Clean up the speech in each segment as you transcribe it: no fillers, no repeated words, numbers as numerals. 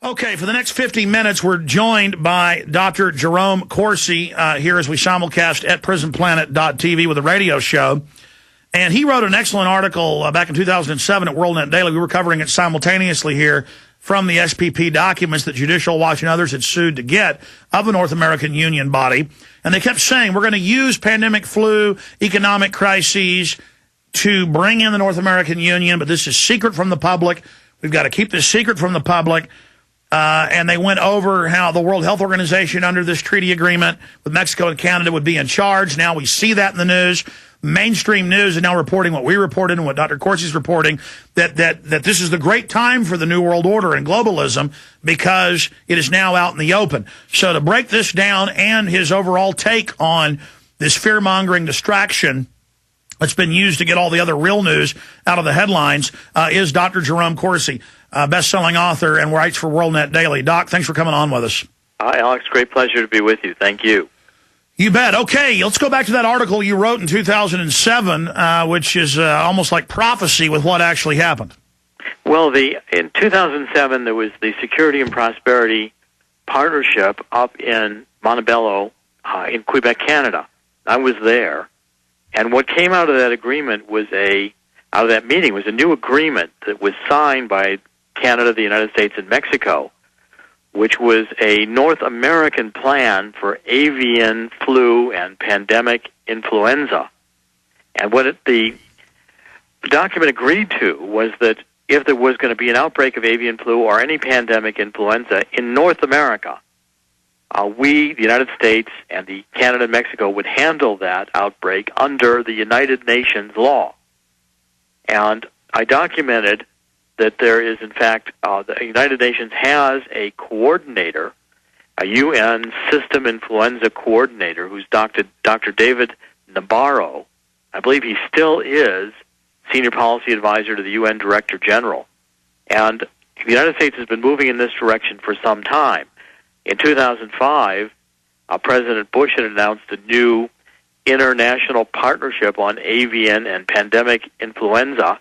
Okay, for the next 50 minutes, we're joined by Dr. Jerome Corsi here as we simulcast at prisonplanet.tv with a radio show. And he wrote an excellent article back in 2007 at WorldNet Daily. We were covering it simultaneously here from the SPP documents that Judicial Watch and others had sued to get of the North American Union body. And they kept saying, we're going to use pandemic flu, economic crises to bring in the North American Union, but this is secret from the public. We've got to keep this secret from the public. And they went over how the World Health Organization under this treaty agreement with Mexico and Canada would be in charge. Now we see that in the news. Mainstream news is now reporting what we reported and what Dr. Corsi is reporting, that this is the great time for the New World Order and globalism because it is now out in the open. So to break this down and his overall take on this fear-mongering distraction that's been used to get all the other real news out of the headlines is Dr. Jerome Corsi, best-selling author and writes for WorldNet Daily. Doc, thanks for coming on with us. Hi, Alex. Great pleasure to be with you. Thank you. You bet. Okay, let's go back to that article you wrote in 2007, which is almost like prophecy with what actually happened. Well, in 2007, there was the Security and Prosperity Partnership up in Montebello in Quebec, Canada. I was there. And what came out of that agreement was out of that meeting was a new agreement that was signed by Canada, the United States, and Mexico, which was a North American plan for avian flu and pandemic influenza. And what the document agreed to was that if there was going to be an outbreak of avian flu or any pandemic influenza in North America, we, the United States, and the Canada and Mexico would handle that outbreak under the United Nations law. And I documented that there is, in fact, the United Nations has a coordinator, a UN system influenza coordinator, who's Dr. David Nabarro. I believe he still is senior policy advisor to the UN Director General. And the United States has been moving in this direction for some time. In 2005, President Bush had announced a new international partnership on avian and pandemic influenza.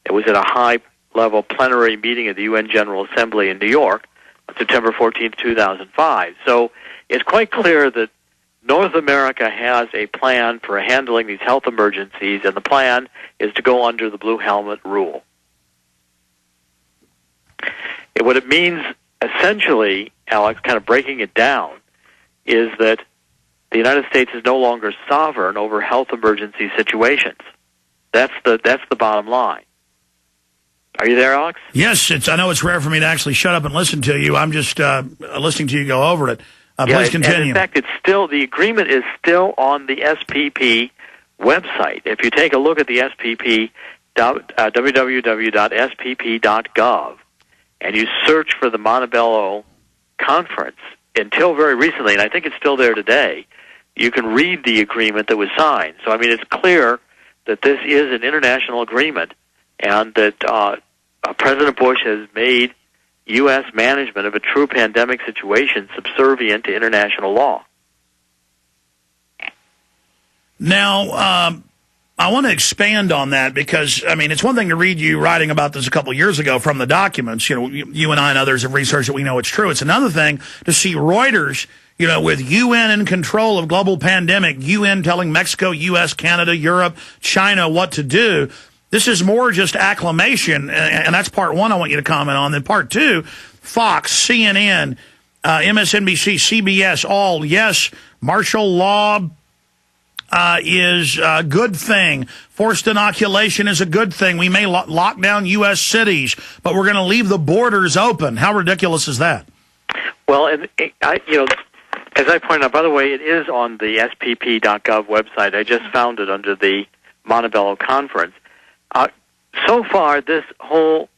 It was at a high-level plenary meeting of the UN General Assembly in New York on September 14, 2005. So it's quite clear that North America has a plan for handling these health emergencies, and the plan is to go under the Blue Helmet rule. What it means, essentially, Alex, kind of breaking it down, is that the United States is no longer sovereign over health emergency situations. That's the bottom line. Are you there, Alex? Yes, I know it's rare for me to actually shut up and listen to you. I'm just listening to you go over it. Please continue. And in fact, the agreement is still on the SPP website. If you take a look at the SPP, www.spp.gov, and you search for the Montebello Conference, until very recently, and I think it's still there today, you can read the agreement that was signed. So, I mean, it's clear that this is an international agreement, and that President Bush has made U.S. management of a true pandemic situation subservient to international law. Now, I want to expand on that because, I mean, it's one thing to read you writing about this a couple of years ago from the documents. You know, you and I and others have researched it. We know it's true. It's another thing to see Reuters, you know, with UN in control of global pandemic, UN telling Mexico, U.S., Canada, Europe, China what to do. This is more just acclamation, and that's part one I want you to comment on. Then part two, Fox, CNN, MSNBC, CBS, all, yes, martial law is a good thing. Forced inoculation is a good thing. We may lock down U.S. cities, but we're going to leave the borders open. How ridiculous is that? Well, and as I pointed out, by the way, it is on the spp.gov website. I just found it under the Montebello Conference. So far, this whole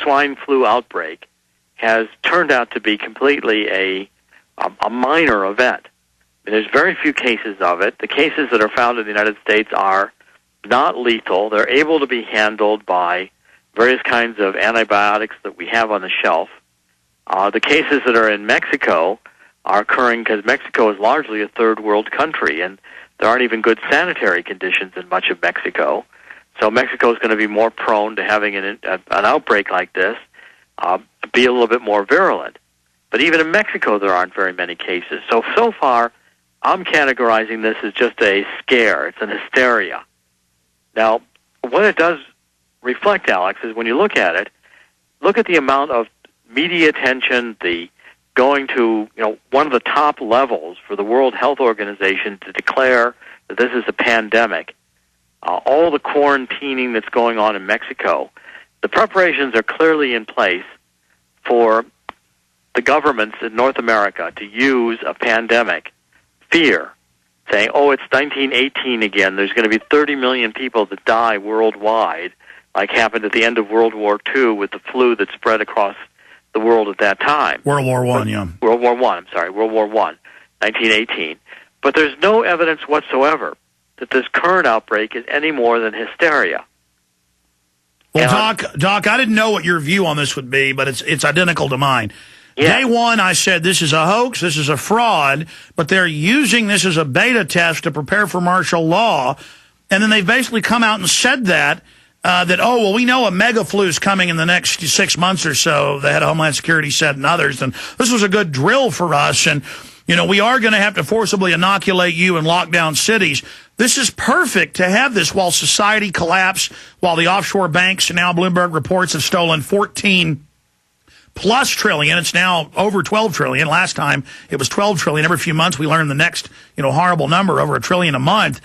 swine flu outbreak has turned out to be completely a minor event. There's very few cases of it. The cases that are found in the United States are not lethal. They're able to be handled by various kinds of antibiotics that we have on the shelf. The cases that are in Mexico are occurring because Mexico is largely a third world country, and there aren't even good sanitary conditions in much of Mexico. So Mexico is going to be more prone to having an outbreak like this. be a little bit more virulent. But even in Mexico, there aren't very many cases. So far, I'm categorizing this as just a scare. It's an hysteria. Now, what it does reflect, Alex, is when you look at it, look at the amount of media attention, the going to one of the top levels for the World Health Organization to declare that this is a pandemic. All the quarantining that's going on in Mexico, the preparations are clearly in place for the governments in North America to use a pandemic fear, saying, oh, it's 1918 again. There's going to be 30 million people that die worldwide, like happened at the end of World War II with the flu that spread across the world at that time. World War I, yeah. World War I, 1918. But there's no evidence whatsoever that this current outbreak is any more than hysteria. Well, Doc, I didn't know what your view on this would be, but it's identical to mine. Yeah. Day one, I said this is a hoax, this is a fraud, but they're using this as a beta test to prepare for martial law. And then they've basically come out and said that, we know a mega flu is coming in the next 6 months or so, the head of Homeland Security said, and others. And this was a good drill for us. And, we are going to have to forcibly inoculate you and lock down cities. This is perfect to have this while society collapsed, while the offshore banks, and now Bloomberg reports, have stolen 14 plus trillion. It's now over 12 trillion. Last time it was 12 trillion. Every few months we learn the next, horrible number, over $1 trillion a month.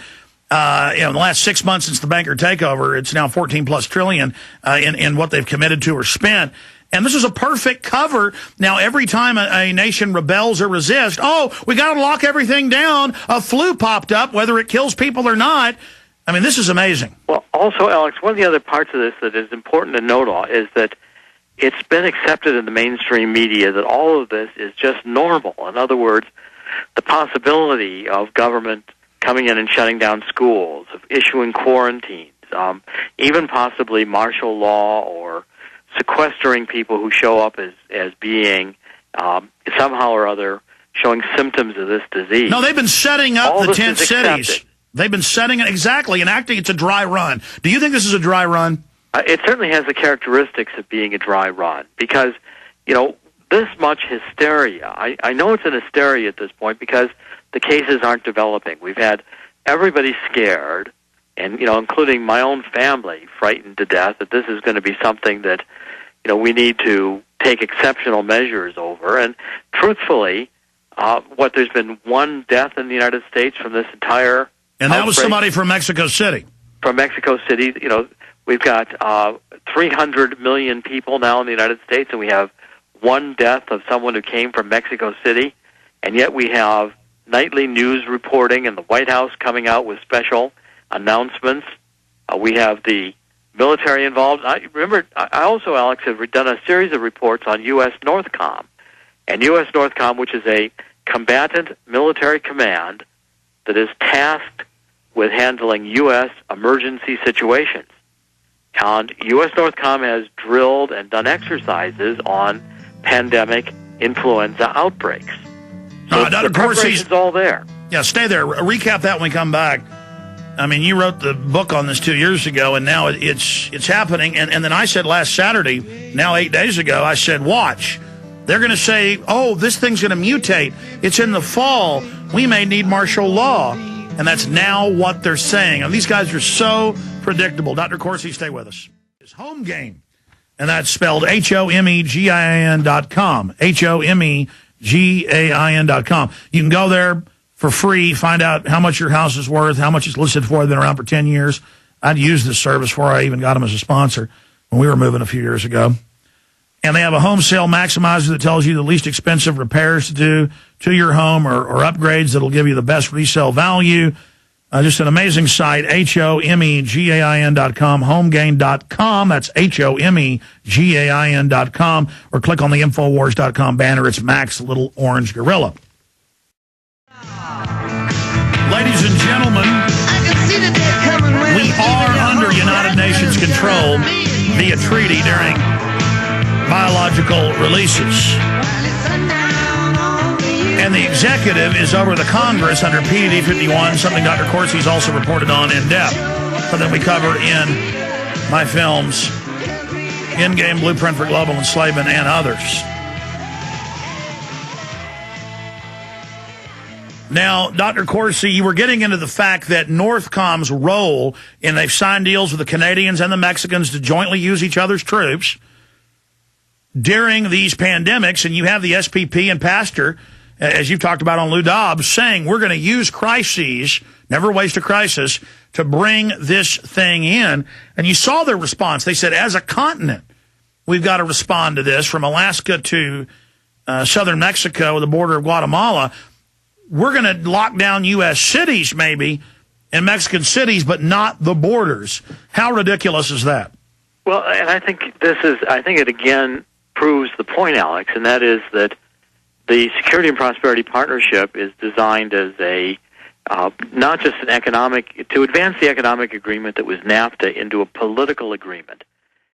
In the last 6 months since the banker takeover, it's now 14 plus trillion in what they've committed to or spent. And this is a perfect cover. Now, every time a nation rebels or resists, we got to lock everything down. A flu popped up, whether it kills people or not. I mean, this is amazing. Well, also, Alex, one of the other parts of this that is important to note is that it's been accepted in the mainstream media that all of this is just normal. In other words, the possibility of government coming in and shutting down schools, of issuing quarantines, even possibly martial law or sequestering people who show up as being somehow or other showing symptoms of this disease. No, they've been setting up the tent cities. They've been setting it, exactly, and acting it's a dry run. Do you think this is a dry run? It certainly has the characteristics of being a dry run because, this much hysteria. I know it's an hysteria at this point because the cases aren't developing. We've had everybody scared, and, including my own family, frightened to death that this is going to be something that, we need to take exceptional measures over. And truthfully, there's been one death in the United States from this entire And that was somebody from Mexico City. From Mexico City, we've got 300 million people now in the United States, and we have one death of someone who came from Mexico City, and yet we have nightly news reporting and the White House coming out with special announcements. We have the military involved. I also, Alex, have done a series of reports on U.S. NORTHCOM. And U.S. NORTHCOM, which is a combatant military command that is tasked with handling U.S. emergency situations. And U.S. NORTHCOM has drilled and done exercises on pandemic influenza outbreaks. So the preparation's all there. Yeah, stay there. Recap that when we come back. I mean, you wrote the book on this 2 years ago, and now it's happening. And then I said last Saturday, now 8 days ago, I said, watch. They're going to say, this thing's going to mutate. It's in the fall. We may need martial law. And that's now what they're saying. And these guys are so predictable. Dr. Corsi, stay with us. It's Home Game. And that's spelled HOMEGAIN.com. HOMEGAIN.com. You can go there for free, find out how much your house is worth, how much it's listed for. They've been around for 10 years. I'd used this service before I even got them as a sponsor when we were moving a few years ago. And they have a home sale maximizer that tells you the least expensive repairs to do to your home or upgrades that'll give you the best resale value. Just an amazing site, HOMEGAIN.com, homegain.com. That's HOMEGAIN.com. Or click on the Infowars.com banner. It's Max, little orange gorilla. Ladies and gentlemen, we are under United Nations control via treaty during biological releases. And the executive is over the Congress under PED 51, something Dr. Corsi's also reported on in depth. But then we cover in my films in-game blueprint for global enslavement, and others. Now, Dr. Corsi, you were getting into the fact that Northcom's role, and they've signed deals with the Canadians and the Mexicans to jointly use each other's troops during these pandemics, and you have the SPP and Pastor, as you've talked about on Lou Dobbs, saying we're going to use crises, never waste a crisis, to bring this thing in. And you saw their response. They said, as a continent, we've got to respond to this, from Alaska to southern Mexico, the border of Guatemala. We're going to lock down U.S. cities, maybe, and Mexican cities, but not the borders. How ridiculous is that? Well, and I think it again proves the point, Alex, and that is that the Security and Prosperity Partnership is designed as a not just an economic, to advance the economic agreement that was NAFTA into a political agreement.